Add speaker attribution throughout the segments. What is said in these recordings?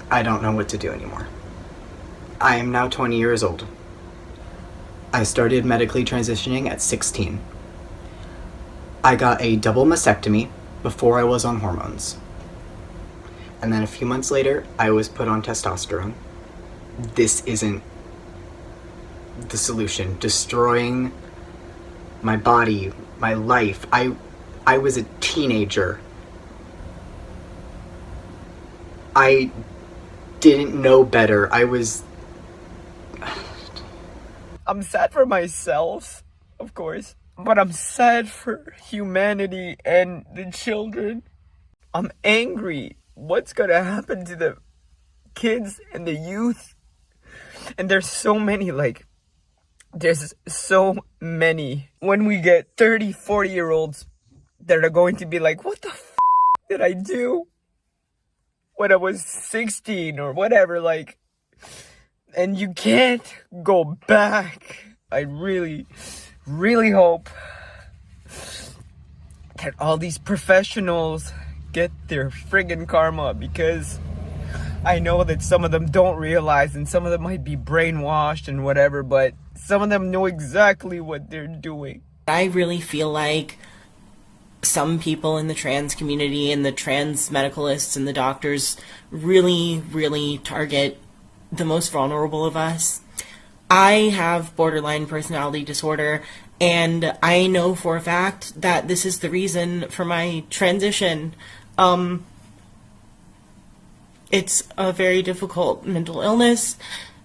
Speaker 1: I don't know what to do anymore. I am now 20 years old. I started medically transitioning at 16. I got a double mastectomy before I was on hormones. And then a few months later, I was put on testosterone. This isn't the solution. Destroying my body, my life. I was a teenager. I didn't know better.
Speaker 2: I'm sad for myself, of course, but I'm sad for humanity and the children. I'm angry. What's gonna happen to the kids and the youth? And there's so many, when we get 30, 40-year-olds that are going to be like, what the did I do when I was 16 or whatever, and you can't go back. I really, really hope that all these professionals get their friggin' karma, because I know that some of them don't realize and some of them might be brainwashed and whatever, but some of them know exactly what they're doing.
Speaker 3: I really feel like some people in the trans community and the trans medicalists and the doctors really, really target the most vulnerable of us. I have borderline personality disorder, and I know for a fact that this is the reason for my transition. It's a very difficult mental illness,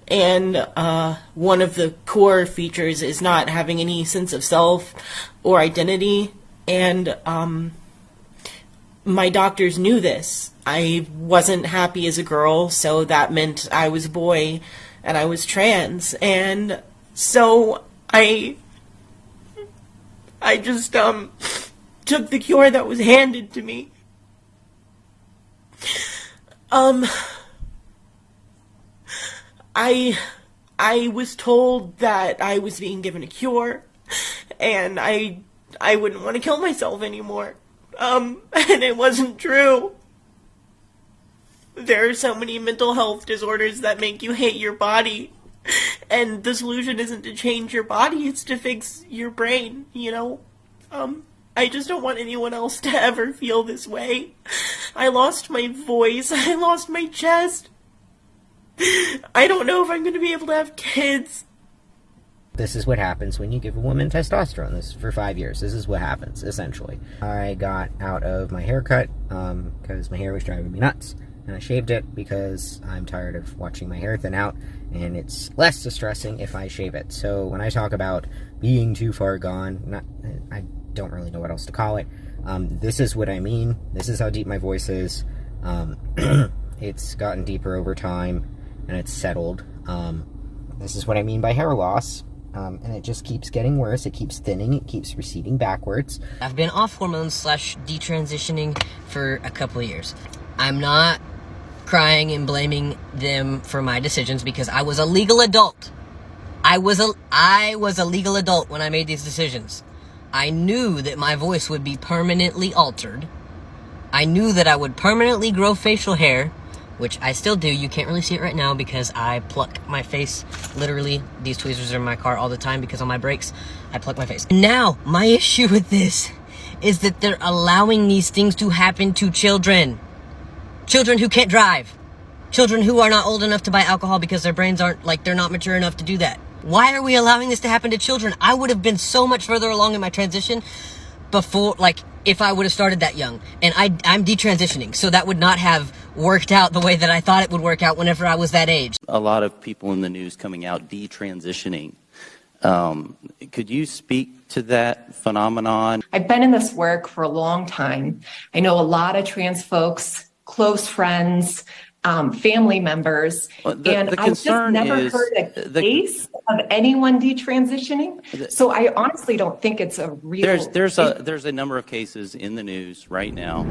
Speaker 3: and one of the core features is not having any sense of self or identity, and my doctors knew this. I wasn't happy as a girl, so that meant I was a boy and I was trans, and so I just took the cure that was handed to me. I was told that I was being given a cure, and I wouldn't want to kill myself anymore. And it wasn't true. There are so many mental health disorders that make you hate your body, and the solution isn't to change your body, it's to fix your brain, you know? I just don't want anyone else to ever feel this way. I lost my voice, I lost my chest. I don't know if I'm going to be able to have kids.
Speaker 4: This is what happens when you give a woman testosterone. This is for 5 years. This is what happens, essentially. I got out of my haircut because my hair was driving me nuts. And I shaved it because I'm tired of watching my hair thin out, and it's less distressing if I shave it. So when I talk about being too far gone, I don't really know what else to call it. This is what I mean. This is how deep my voice is. It's gotten deeper over time, and it's settled. This is what I mean by hair loss. And it just keeps getting worse. It keeps thinning. It keeps receding backwards.
Speaker 5: I've been off hormones / detransitioning for a couple of years. I'm not crying and blaming them for my decisions because I was a legal adult. I was a legal adult when I made these decisions. I knew that my voice would be permanently altered. I knew that I would permanently grow facial hair, which I still do. You can't really see it right now because I pluck my face. Literally, these tweezers are in my car all the time because on my brakes, I pluck my face. Now, my issue with this is that they're allowing these things to happen to children. Children who can't drive. Children who are not old enough to buy alcohol because their brains aren't, they're not mature enough to do that. Why are we allowing this to happen to children? I would have been so much further along in my transition before, if I would have started that young. And I'm detransitioning, so that would not have worked out the way that I thought it would work out whenever I was that age.
Speaker 6: A lot of people in the news coming out detransitioning. Could you speak to that phenomenon?
Speaker 7: I've been in this work for a long time. I know a lot of trans folks, close friends, family members, and I've just never heard a case of anyone detransitioning. So I honestly don't think it's a real.
Speaker 6: There's a number of cases in the news right now.